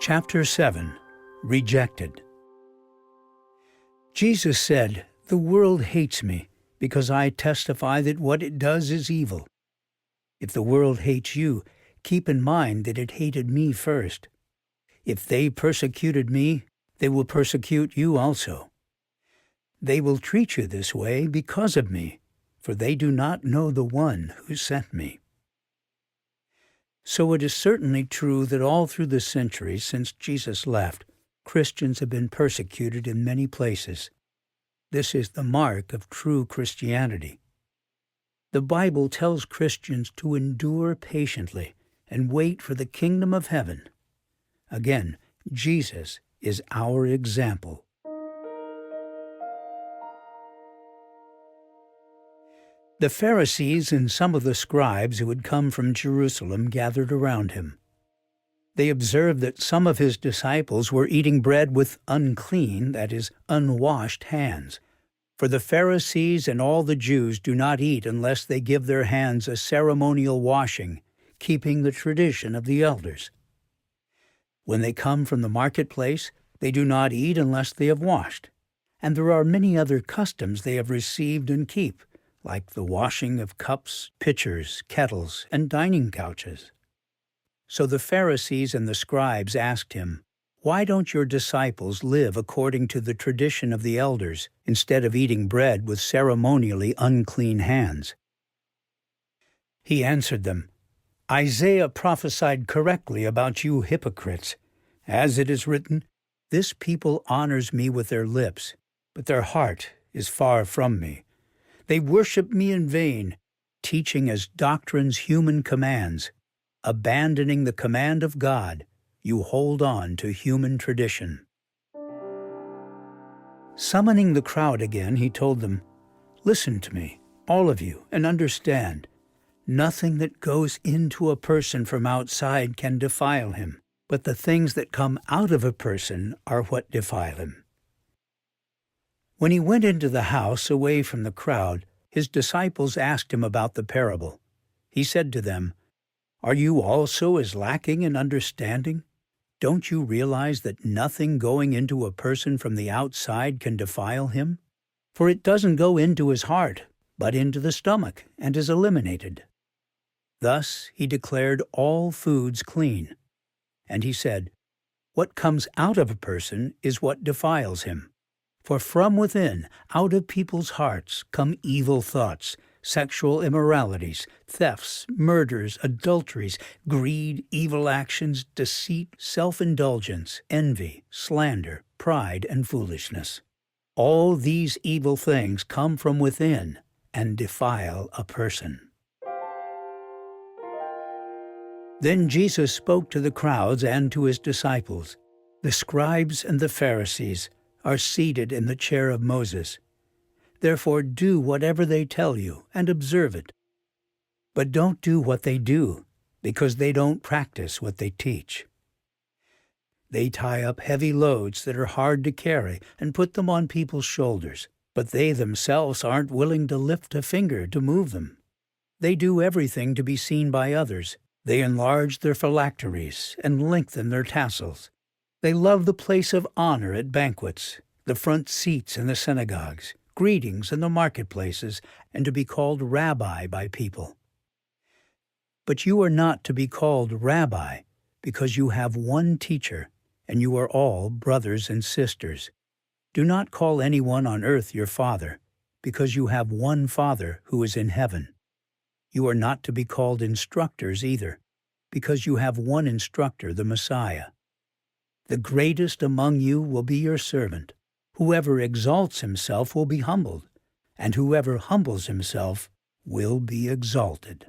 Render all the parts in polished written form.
Chapter 7. Rejected. Jesus said, "The world hates me, because I testify that what it does is evil. If the world hates you, keep in mind that it hated me first. If they persecuted me, they will persecute you also. They will treat you this way because of me, for they do not know the one who sent me." So it is certainly true that all through the centuries since Jesus left, Christians have been persecuted in many places. This is the mark of true Christianity. The Bible tells Christians to endure patiently and wait for the kingdom of heaven. Again, Jesus is our example. The Pharisees and some of the scribes who had come from Jerusalem gathered around him. They observed that some of his disciples were eating bread with unclean, that is, unwashed hands. For the Pharisees and all the Jews do not eat unless they give their hands a ceremonial washing, keeping the tradition of the elders. When they come from the marketplace, they do not eat unless they have washed. And there are many other customs they have received and keep, like the washing of cups, pitchers, kettles, and dining couches. So the Pharisees and the scribes asked him, "Why don't your disciples live according to the tradition of the elders, instead of eating bread with ceremonially unclean hands?" He answered them, "Isaiah prophesied correctly about you hypocrites. As it is written, 'This people honors me with their lips, but their heart is far from me. They worship me in vain, teaching as doctrines human commands. Abandoning the command of God, you hold on to human tradition." Summoning the crowd again, he told them, "Listen to me, all of you, and understand. Nothing that goes into a person from outside can defile him, but the things that come out of a person are what defile him." When he went into the house away from the crowd, his disciples asked him about the parable. He said to them, "Are you also as lacking in understanding? Don't you realize that nothing going into a person from the outside can defile him? For it doesn't go into his heart, but into the stomach, and is eliminated." Thus he declared all foods clean. And he said, "What comes out of a person is what defiles him. For from within, out of people's hearts, come evil thoughts, sexual immoralities, thefts, murders, adulteries, greed, evil actions, deceit, self-indulgence, envy, slander, pride, and foolishness. All these evil things come from within and defile a person." Then Jesus spoke to the crowds and to his disciples. "The scribes and the Pharisees are seated in the chair of Moses. Therefore do whatever they tell you and observe it. But don't do what they do, because they don't practice what they teach. They tie up heavy loads that are hard to carry and put them on people's shoulders, but they themselves aren't willing to lift a finger to move them. They do everything to be seen by others. They enlarge their phylacteries and lengthen their tassels. They love the place of honor at banquets, the front seats in the synagogues, greetings in the marketplaces, and to be called rabbi by people. But you are not to be called rabbi, because you have one teacher, and you are all brothers and sisters. Do not call anyone on earth your father, because you have one Father who is in heaven. You are not to be called instructors either, because you have one instructor, the Messiah. The greatest among you will be your servant. Whoever exalts himself will be humbled, and whoever humbles himself will be exalted."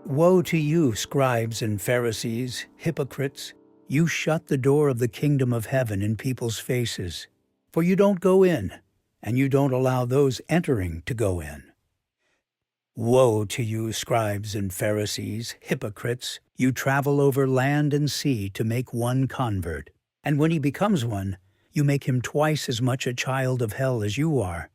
Woe to you, scribes and Pharisees, hypocrites! You shut the door of the kingdom of heaven in people's faces, for you don't go in, and you don't allow those entering to go in. Woe to you, scribes and Pharisees, hypocrites! You travel over land and sea to make one convert, and when he becomes one, you make him twice as much a child of hell as you are.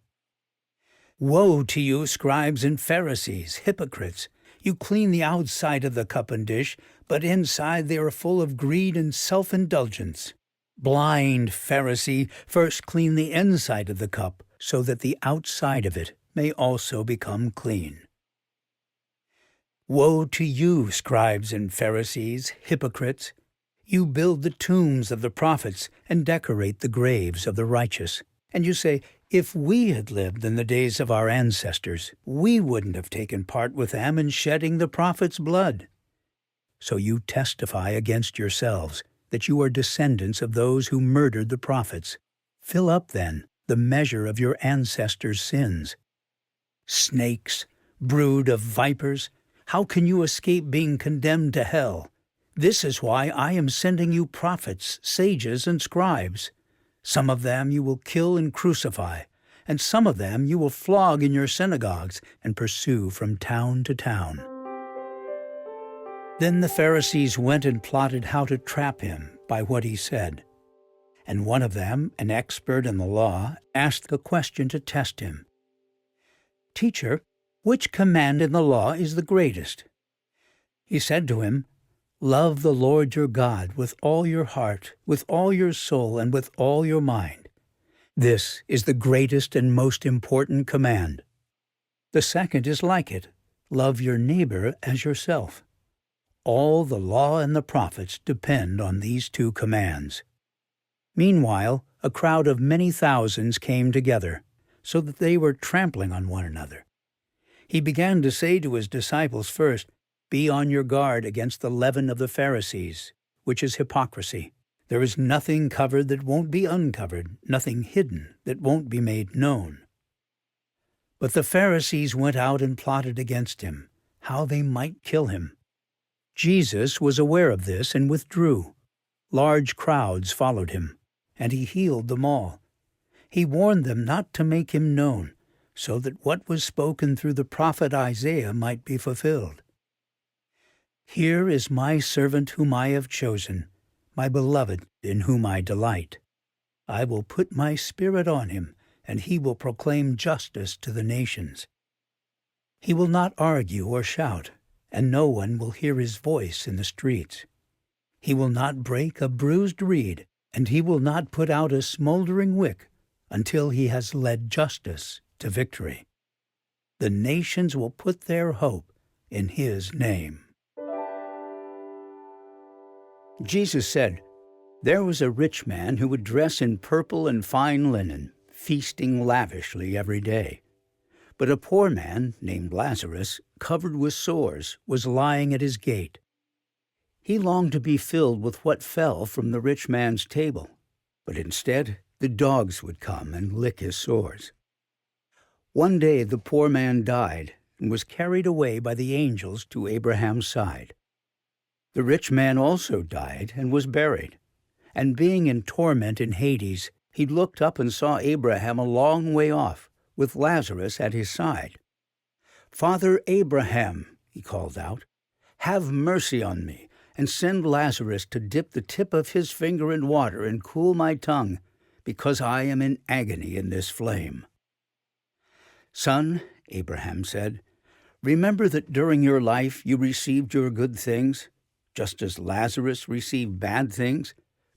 Woe to you, scribes and Pharisees, hypocrites! You clean the outside of the cup and dish, but inside they are full of greed and self-indulgence. Blind Pharisee, first clean the inside of the cup, so that the outside of it may also become clean. Woe to you, scribes and Pharisees, hypocrites! You build the tombs of the prophets and decorate the graves of the righteous. And you say, if we had lived in the days of our ancestors, we wouldn't have taken part with them in shedding the prophets' blood. So you testify against yourselves that you are descendants of those who murdered the prophets. Fill up, then, the measure of your ancestors' sins. Snakes, brood of vipers, how can you escape being condemned to hell? This is why I am sending you prophets, sages, and scribes. Some of them you will kill and crucify, and some of them you will flog in your synagogues and pursue from town to town. Then the Pharisees went and plotted how to trap him by what he said. And one of them, an expert in the law, asked a question to test him. Teacher, which command in the law is the greatest? He said to him, Love the Lord your God with all your heart, with all your soul, and with all your mind. This is the greatest and most important command. The second is like it, love your neighbor as yourself. All the law and the prophets depend on these two commands. Meanwhile, a crowd of many thousands came together, so that they were trampling on one another. He began to say to his disciples first, Be on your guard against the leaven of the Pharisees, which is hypocrisy. There is nothing covered that won't be uncovered, nothing hidden that won't be made known. But the Pharisees went out and plotted against him, how they might kill him. Jesus was aware of this and withdrew. Large crowds followed him, and he healed them all. He warned them not to make him known, so that what was spoken through the prophet Isaiah might be fulfilled. Here is my servant whom I have chosen, my beloved in whom I delight. I will put my Spirit on him, and he will proclaim justice to the nations. He will not argue or shout, and no one will hear his voice in the streets. He will not break a bruised reed, and he will not put out a smoldering wick until he has led justice to victory. The nations will put their hope in his name. Jesus said, There was a rich man who would dress in purple and fine linen, feasting lavishly every day. But a poor man, named Lazarus, covered with sores, was lying at his gate. He longed to be filled with what fell from the rich man's table, but instead the dogs would come and lick his sores. One day the poor man died and was carried away by the angels to Abraham's side. The rich man also died and was buried, and being in torment in Hades, he looked up and saw Abraham a long way off, with Lazarus at his side. Father Abraham, he called out, have mercy on me, and send Lazarus to dip the tip of his finger in water and cool my tongue, because I am in agony in this flame. Son, Abraham said, remember that during your life you received your good things, just as Lazarus received bad things,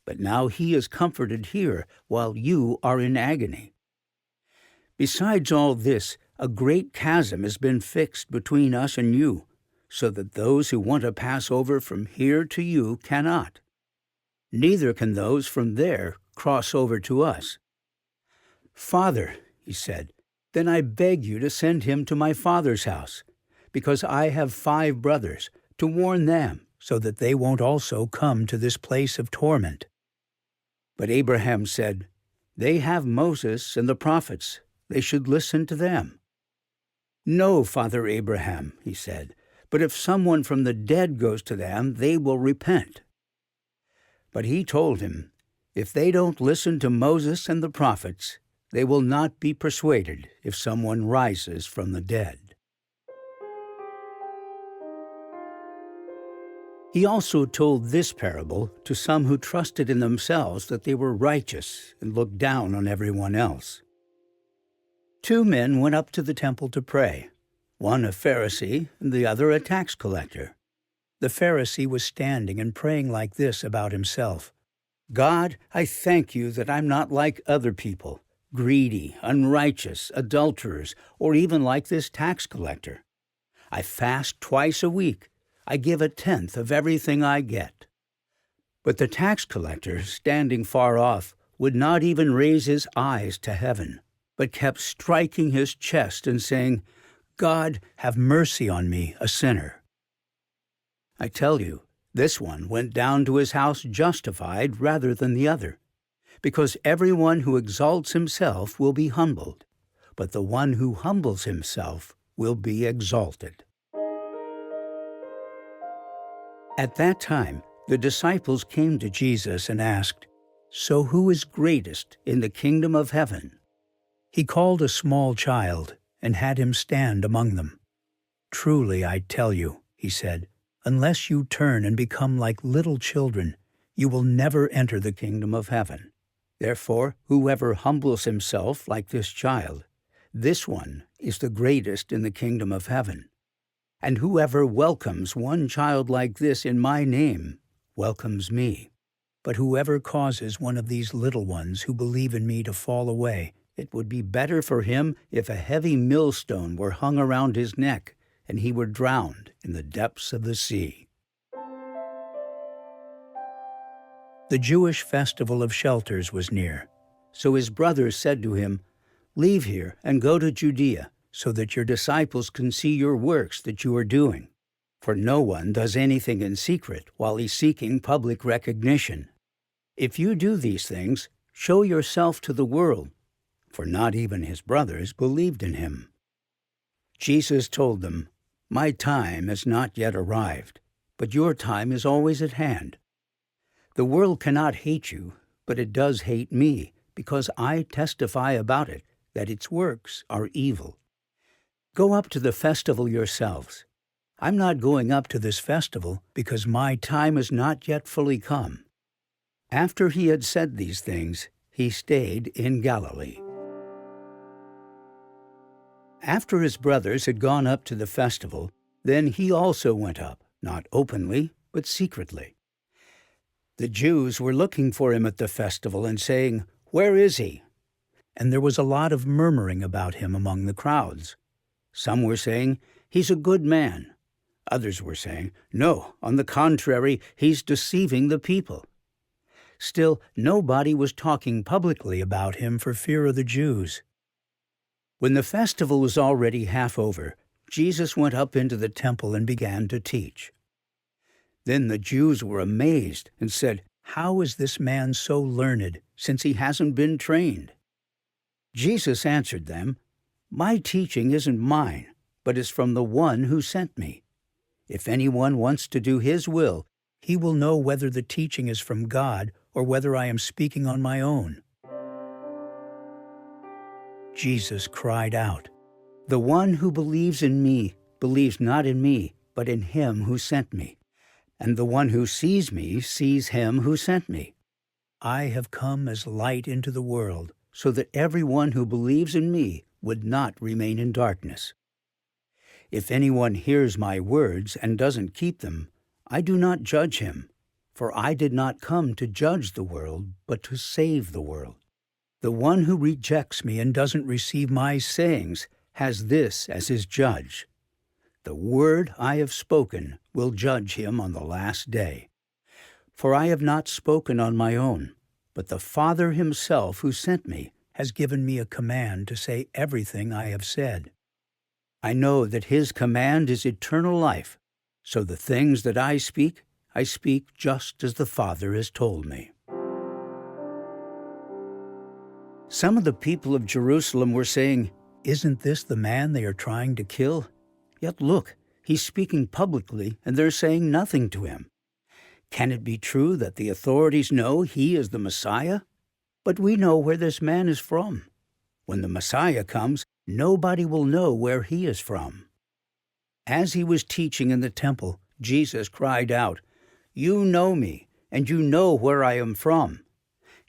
but now he is comforted here while you are in agony. Besides all this, a great chasm has been fixed between us and you, so that those who want to pass over from here to you cannot. Neither can those from there cross over to us. Father, he said, then I beg you to send him to my father's house, because I have 5 brothers, to warn them, so that they won't also come to this place of torment. But Abraham said, They have Moses and the prophets. They should listen to them. No, Father Abraham, he said, but if someone from the dead goes to them, they will repent. But he told him, If they don't listen to Moses and the prophets, they will not be persuaded if someone rises from the dead. He also told this parable to some who trusted in themselves that they were righteous and looked down on everyone else. 2 men went up to the temple to pray. one a Pharisee and the other a tax collector. The Pharisee was standing and praying like this about himself: God, I thank you that I'm not like other people, greedy, unrighteous, adulterers, or even like this tax collector. I fast twice a week. I give a tenth of everything I get. But the tax collector, standing far off, would not even raise his eyes to heaven, but kept striking his chest and saying, God, have mercy on me, a sinner. I tell you, this one went down to his house justified rather than the other, because everyone who exalts himself will be humbled, but the one who humbles himself will be exalted. At that time, the disciples came to Jesus and asked, So who is greatest in the kingdom of heaven? He called a small child and had him stand among them. Truly, I tell you, he said, unless you turn and become like little children, you will never enter the kingdom of heaven. Therefore, whoever humbles himself like this child, this one is the greatest in the kingdom of heaven. And whoever welcomes one child like this in my name welcomes me. But whoever causes one of these little ones who believe in me to fall away, it would be better for him if a heavy millstone were hung around his neck and he were drowned in the depths of the sea. The Jewish festival of shelters was near, so his brothers said to him, Leave here and go to Judea, so that your disciples can see your works that you are doing. For no one does anything in secret while he's seeking public recognition. If you do these things, show yourself to the world, for not even his brothers believed in him. Jesus told them, My time has not yet arrived, but your time is always at hand. The world cannot hate you, but it does hate me, because I testify about it, that its works are evil. Go up to the festival yourselves. I'm not going up to this festival because my time has not yet fully come. After he had said these things, he stayed in Galilee. After his brothers had gone up to the festival, then he also went up, not openly, but secretly. The Jews were looking for him at the festival and saying, Where is he? And there was a lot of murmuring about him among the crowds. Some were saying, He's a good man. Others were saying, No, on the contrary, he's deceiving the people. Still, nobody was talking publicly about him for fear of the Jews. When the festival was already half over, Jesus went up into the temple and began to teach. Then the Jews were amazed and said, How is this man so learned, since he hasn't been trained? Jesus answered them, My teaching isn't mine, but is from the one who sent me. If anyone wants to do his will, he will know whether the teaching is from God or whether I am speaking on my own. Jesus cried out, The one who believes in me believes not in me, but in him who sent me. And the one who sees me sees him who sent me. I have come as light into the world, so that everyone who believes in me would not remain in darkness. If anyone hears my words and doesn't keep them, I do not judge him, for I did not come to judge the world, but to save the world. The one who rejects me and doesn't receive my sayings has this as his judge. The word I have spoken will judge him on the last day. For I have not spoken on my own, but the Father himself who sent me has given me a command to say everything I have said. I know that his command is eternal life, so the things that I speak just as the Father has told me. Some of the people of Jerusalem were saying, Isn't this the man they are trying to kill? Yet look, he's speaking publicly, and they're saying nothing to him. Can it be true that the authorities know he is the Messiah? But we know where this man is from. When the Messiah comes, nobody will know where he is from. As he was teaching in the temple, Jesus cried out, You know me, and you know where I am from.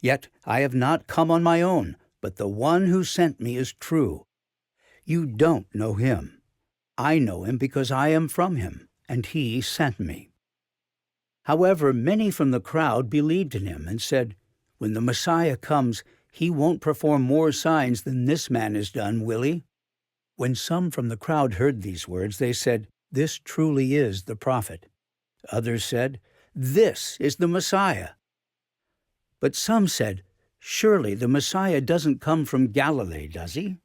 Yet I have not come on my own, but the one who sent me is true. You don't know him. I know him because I am from him, and he sent me." However, many from the crowd believed in him and said, "When the Messiah comes, he won't perform more signs than this man has done, will he?" When some from the crowd heard these words, they said, "This truly is the prophet." Others said, "This is the Messiah." But some said, "Surely the Messiah doesn't come from Galilee, does he?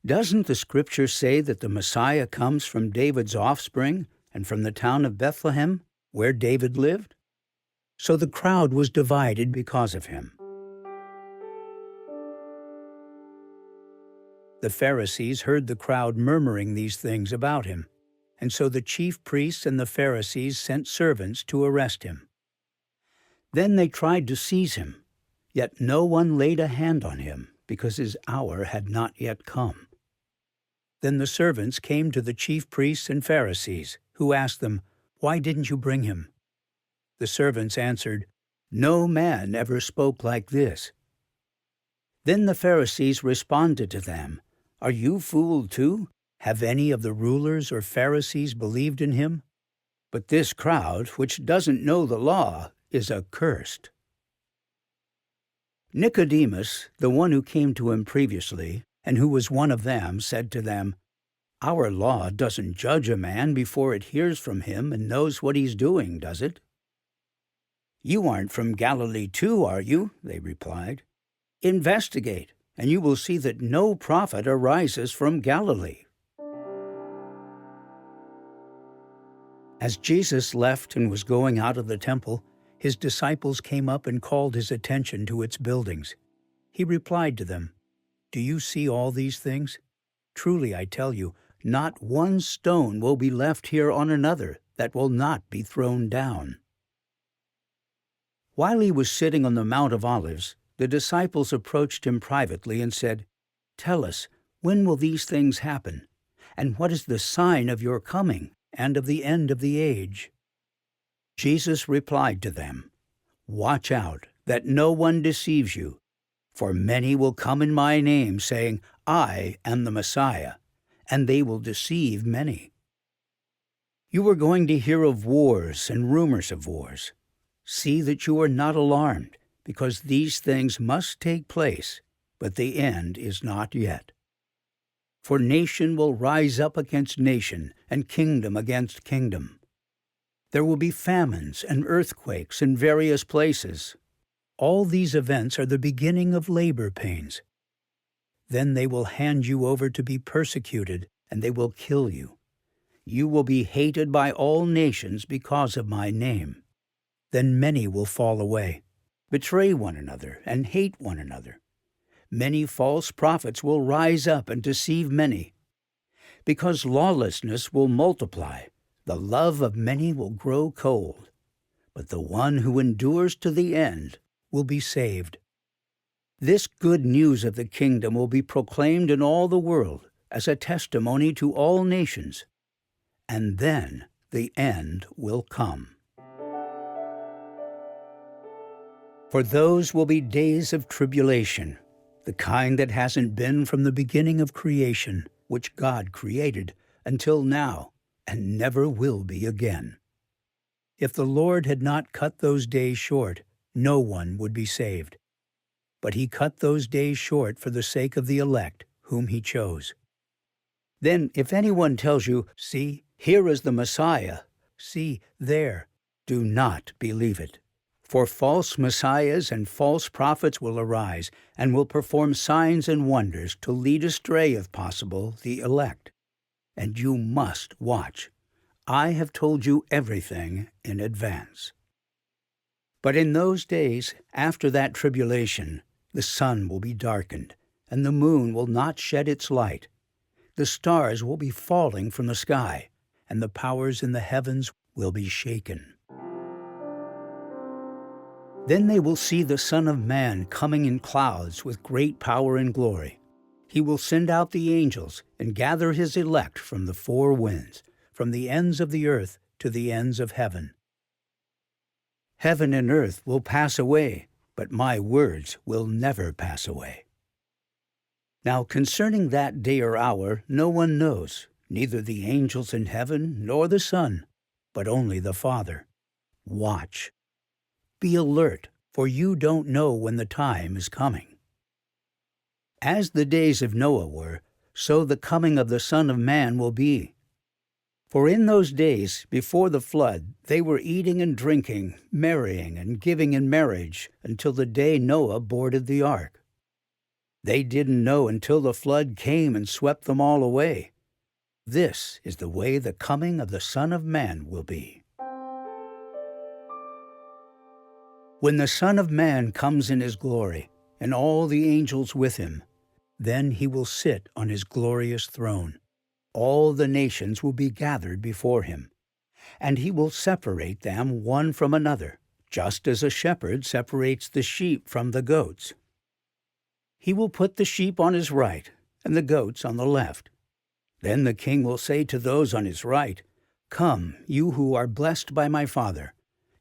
Doesn't the Scripture say that the Messiah comes from David's offspring and from the town of Bethlehem, where David lived?" So the crowd was divided because of him. The Pharisees heard the crowd murmuring these things about him, and so the chief priests and the Pharisees sent servants to arrest him. Then they tried to seize him, yet no one laid a hand on him, because his hour had not yet come. Then the servants came to the chief priests and Pharisees, who asked them, "Why didn't you bring him?" The servants answered, "No man ever spoke like this." Then the Pharisees responded to them, "Are you fooled too? Have any of the rulers or Pharisees believed in him? But this crowd, which doesn't know the law, is accursed." Nicodemus, the one who came to him previously, and who was one of them, said to them, "Our law doesn't judge a man before it hears from him and knows what he's doing, does it?" "You aren't from Galilee too, are you?" they replied. "Investigate, and you will see that no prophet arises from Galilee." As Jesus left and was going out of the temple, his disciples came up and called his attention to its buildings. He replied to them, "Do you see all these things? Truly I tell you, not one stone will be left here on another that will not be thrown down." While he was sitting on the Mount of Olives, the disciples approached him privately and said, "Tell us, when will these things happen? And what is the sign of your coming and of the end of the age?" Jesus replied to them, "Watch out that no one deceives you, for many will come in my name, saying, 'I am the Messiah,' and they will deceive many. You are going to hear of wars and rumors of wars. See that you are not alarmed, because these things must take place, but the end is not yet. For nation will rise up against nation, and kingdom against kingdom. There will be famines and earthquakes in various places. All these events are the beginning of labor pains. Then they will hand you over to be persecuted, and they will kill you. You will be hated by all nations because of my name. Then many will fall away, betray one another, and hate one another. Many false prophets will rise up and deceive many. Because lawlessness will multiply, the love of many will grow cold. But the one who endures to the end will be saved. This good news of the kingdom will be proclaimed in all the world as a testimony to all nations, and then the end will come. For those will be days of tribulation, the kind that hasn't been from the beginning of creation, which God created, until now, and never will be again. If the Lord had not cut those days short, no one would be saved. But he cut those days short for the sake of the elect, whom he chose. Then if anyone tells you, "See, here is the Messiah," "See, there," do not believe it. For false messiahs and false prophets will arise, and will perform signs and wonders to lead astray, if possible, the elect. And you must watch. I have told you everything in advance. But in those days, after that tribulation, the sun will be darkened, and the moon will not shed its light. The stars will be falling from the sky, and the powers in the heavens will be shaken. Then they will see the Son of Man coming in clouds with great power and glory. He will send out the angels and gather his elect from the four winds, from the ends of the earth to the ends of heaven. Heaven and earth will pass away, but my words will never pass away. Now concerning that day or hour no one knows, neither the angels in heaven nor the Son, but only the Father. Watch. Be alert, for you don't know when the time is coming. As the days of Noah were, so the coming of the Son of Man will be. For in those days before the flood they were eating and drinking, marrying and giving in marriage, until the day Noah boarded the ark. They didn't know until the flood came and swept them all away. This is the way the coming of the Son of Man will be. When the Son of Man comes in his glory, and all the angels with him, then he will sit on his glorious throne. All the nations will be gathered before him, and he will separate them one from another, just as a shepherd separates the sheep from the goats. He will put the sheep on his right and the goats on the left. Then the king will say to those on his right, "Come, you who are blessed by my Father,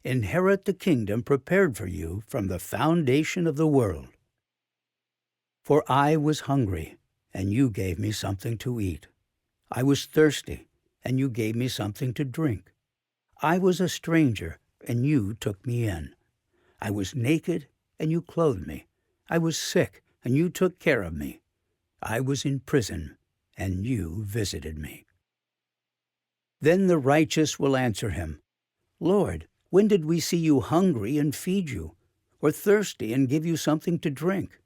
inherit the kingdom prepared for you from the foundation of the world. For I was hungry, and you gave me something to eat. I was thirsty, and you gave me something to drink. I was a stranger, and you took me in. I was naked, and you clothed me. I was sick, and you took care of me. I was in prison, and you visited me." Then the righteous will answer him, "Lord, when did we see you hungry and feed you, or thirsty and give you something to drink?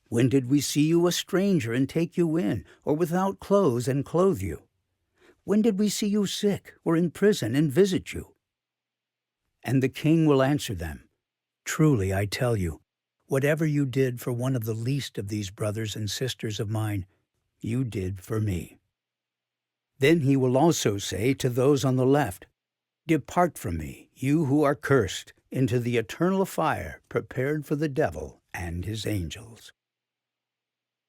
When did we see you a stranger and take you in, or without clothes and clothe you? When did we see you sick or in prison and visit you?" And the king will answer them, "Truly I tell you, whatever you did for one of the least of these brothers and sisters of mine, you did for me." Then he will also say to those on the left, "Depart from me, you who are cursed, into the eternal fire prepared for the devil and his angels.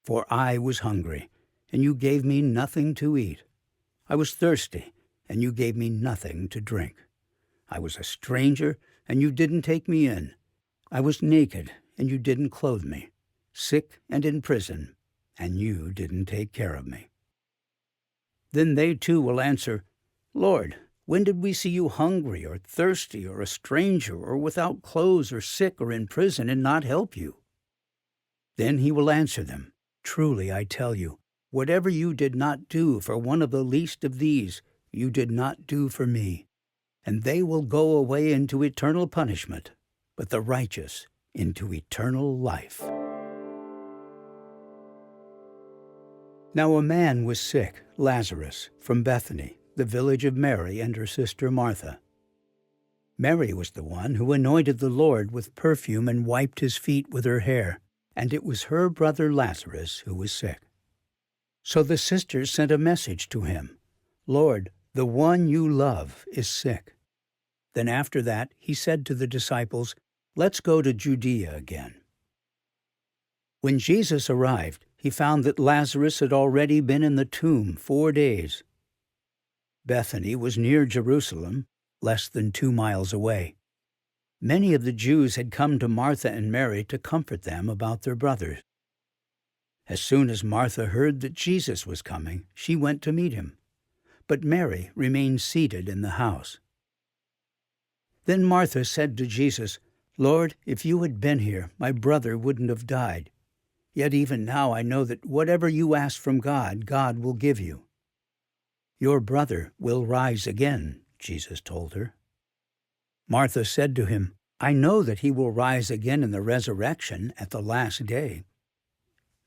For I was hungry, and you gave me nothing to eat. I was thirsty, and you gave me nothing to drink. I was a stranger, and you didn't take me in. I was naked, and you didn't clothe me, sick and in prison, and you didn't take care of me." Then they too will answer, "Lord, when did we see you hungry or thirsty or a stranger or without clothes or sick or in prison and not help you?" Then he will answer them, "Truly I tell you, whatever you did not do for one of the least of these, you did not do for me." And they will go away into eternal punishment, but the righteous into eternal life. Now a man was sick, Lazarus, from Bethany, the village of Mary and her sister Martha. Mary was the one who anointed the Lord with perfume and wiped his feet with her hair, and it was her brother Lazarus who was sick. So the sisters sent a message to him, "Lord, the one you love is sick." Then after that he said to the disciples, "Let's go to Judea again." When Jesus arrived, he found that Lazarus had already been in the tomb 4 days. Bethany was near Jerusalem, less than 2 miles away. Many of the Jews had come to Martha and Mary to comfort them about their brothers. As soon as Martha heard that Jesus was coming, she went to meet him, but Mary remained seated in the house. Then Martha said to Jesus, "Lord, if you had been here, my brother wouldn't have died. Yet even now I know that whatever you ask from God, God will give you." "Your brother will rise again," Jesus told her. Martha said to him, "I know that he will rise again in the resurrection at the last day."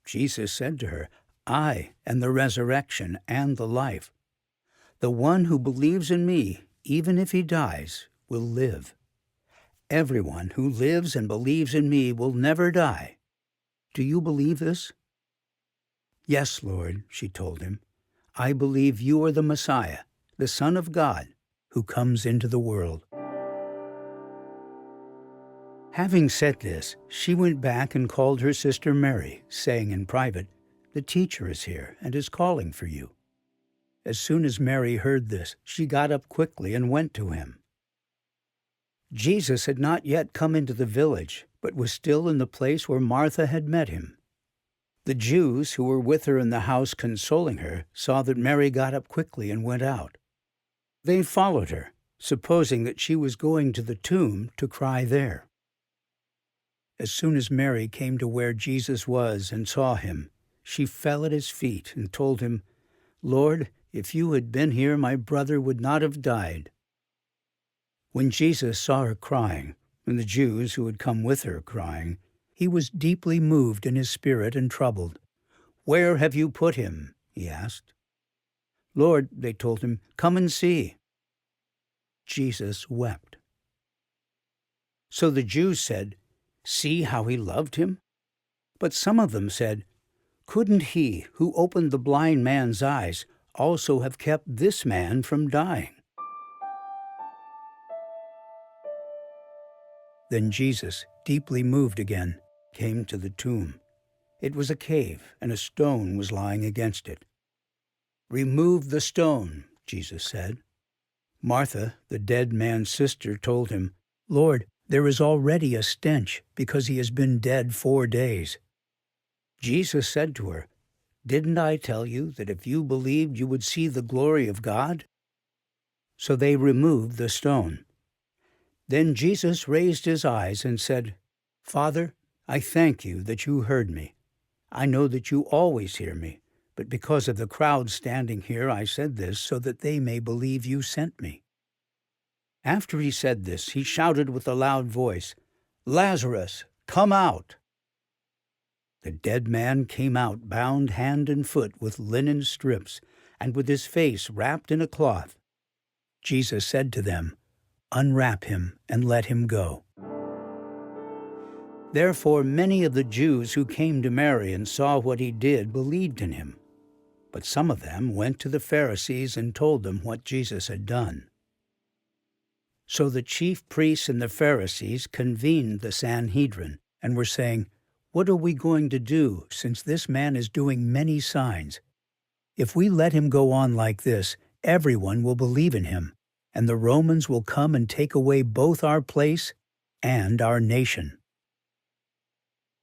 Jesus said to her, "I am the resurrection and the life. The one who believes in me, even if he dies, will live. Everyone who lives and believes in me will never die. Do you believe this?" "Yes, Lord," she told him. "I believe you are the Messiah, the Son of God, who comes into the world." Having said this, she went back and called her sister Mary, saying in private, "The teacher is here and is calling for you." As soon as Mary heard this, she got up quickly and went to him. Jesus had not yet come into the village, but was still in the place where Martha had met him. The Jews who were with her in the house consoling her saw that Mary got up quickly and went out. They followed her, supposing that she was going to the tomb to cry there. As soon as Mary came to where Jesus was and saw him, she fell at his feet and told him, "Lord, if you had been here, my brother would not have died." When Jesus saw her crying, and the Jews who had come with her crying, he was deeply moved in his spirit and troubled. "Where have you put him?" he asked. "Lord," they told him, "come and see." Jesus wept. So the Jews said, "See how he loved him?" But some of them said, "Couldn't he who opened the blind man's eyes also have kept this man from dying?" Then Jesus, deeply moved again, came to the tomb. It was a cave, and a stone was lying against it. "Remove the stone," Jesus said. Martha, the dead man's sister, told him, "Lord, there is already a stench, because he has been dead 4 days." Jesus said to her, "Didn't I tell you that if you believed you would see the glory of God?" So they removed the stone. Then Jesus raised his eyes and said, "Father, I thank you that you heard me. I know that you always hear me, but because of the crowd standing here I said this so that they may believe you sent me." After he said this, he shouted with a loud voice, "Lazarus, come out!" The dead man came out, bound hand and foot with linen strips, and with his face wrapped in a cloth. Jesus said to them, "Unwrap him and let him go." Therefore many of the Jews who came to Mary and saw what he did believed in him. But some of them went to the Pharisees and told them what Jesus had done. So the chief priests and the Pharisees convened the Sanhedrin and were saying, "What are we going to do, since this man is doing many signs? If we let him go on like this, everyone will believe in him, and the Romans will come and take away both our place and our nation."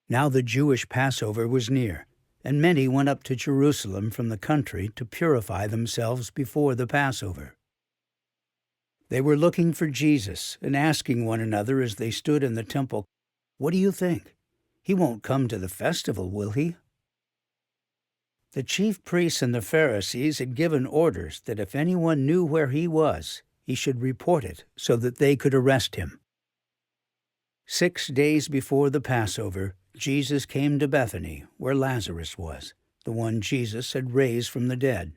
Now the Jewish Passover was near, and many went up to Jerusalem from the country to purify themselves before the Passover. They were looking for Jesus and asking one another as they stood in the temple, "What do you think? He won't come to the festival, will he?" The chief priests and the Pharisees had given orders that if anyone knew where he was, he should report it so that they could arrest him. 6 days before the Passover, Jesus came to Bethany, where Lazarus was, the one Jesus had raised from the dead.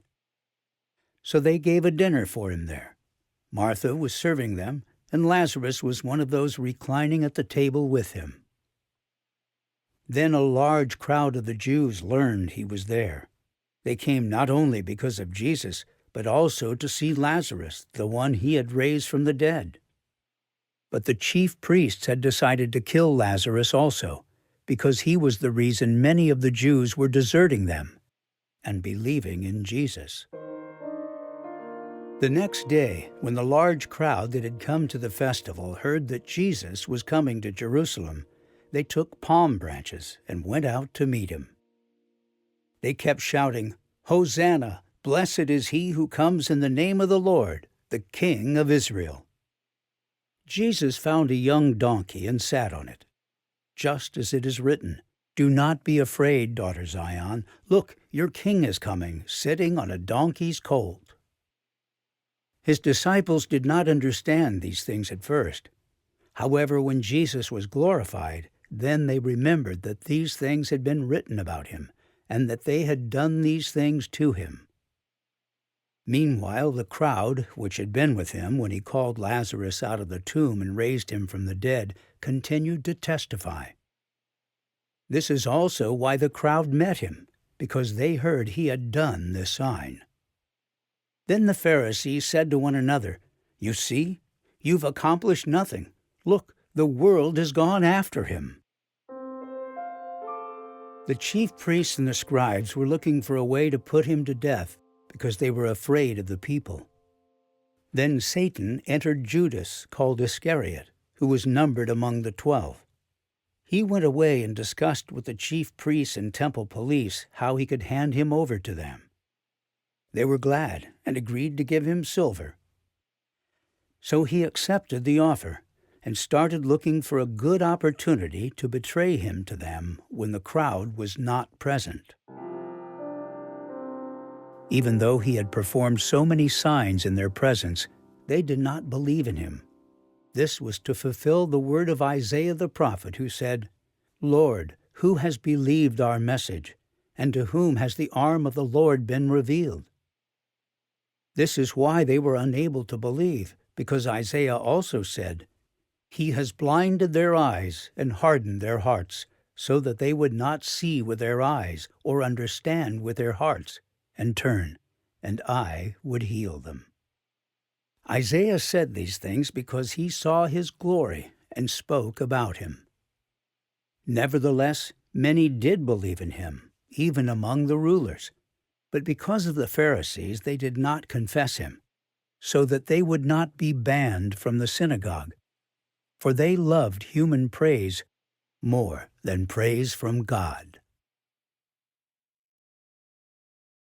So they gave a dinner for him there. Martha was serving them, and Lazarus was one of those reclining at the table with him. Then a large crowd of the Jews learned he was there. They came not only because of Jesus, but also to see Lazarus, the one he had raised from the dead. But the chief priests had decided to kill Lazarus also, because he was the reason many of the Jews were deserting them and believing in Jesus. The next day, when the large crowd that had come to the festival heard that Jesus was coming to Jerusalem, they took palm branches and went out to meet him. They kept shouting, "Hosanna! Blessed is he who comes in the name of the Lord, the King of Israel." Jesus found a young donkey and sat on it. Just as it is written, "Do not be afraid, daughter Zion. Look, your king is coming, sitting on a donkey's colt." His disciples did not understand these things at first. However, when Jesus was glorified, then they remembered that these things had been written about him, and that they had done these things to him. Meanwhile, the crowd, which had been with him when he called Lazarus out of the tomb and raised him from the dead, continued to testify. This is also why the crowd met him, because they heard he had done this sign. Then the Pharisees said to one another, "You see, you've accomplished nothing. Look, the world has gone after him." The chief priests and the scribes were looking for a way to put him to death, because they were afraid of the people. Then Satan entered Judas, called Iscariot, who was numbered among the 12. He went away and discussed with the chief priests and temple police how he could hand him over to them. They were glad and agreed to give him silver. So he accepted the offer and started looking for a good opportunity to betray him to them when the crowd was not present. Even though he had performed so many signs in their presence, they did not believe in him. This was to fulfill the word of Isaiah the prophet, who said, "Lord, who has believed our message, and to whom has the arm of the Lord been revealed?" This is why they were unable to believe, because Isaiah also said, "He has blinded their eyes and hardened their hearts, so that they would not see with their eyes or understand with their hearts, and turn, and I would heal them." Isaiah said these things because he saw his glory and spoke about him. Nevertheless, many did believe in him, even among the rulers. But because of the Pharisees, they did not confess him, so that they would not be banned from the synagogue. For they loved human praise more than praise from God.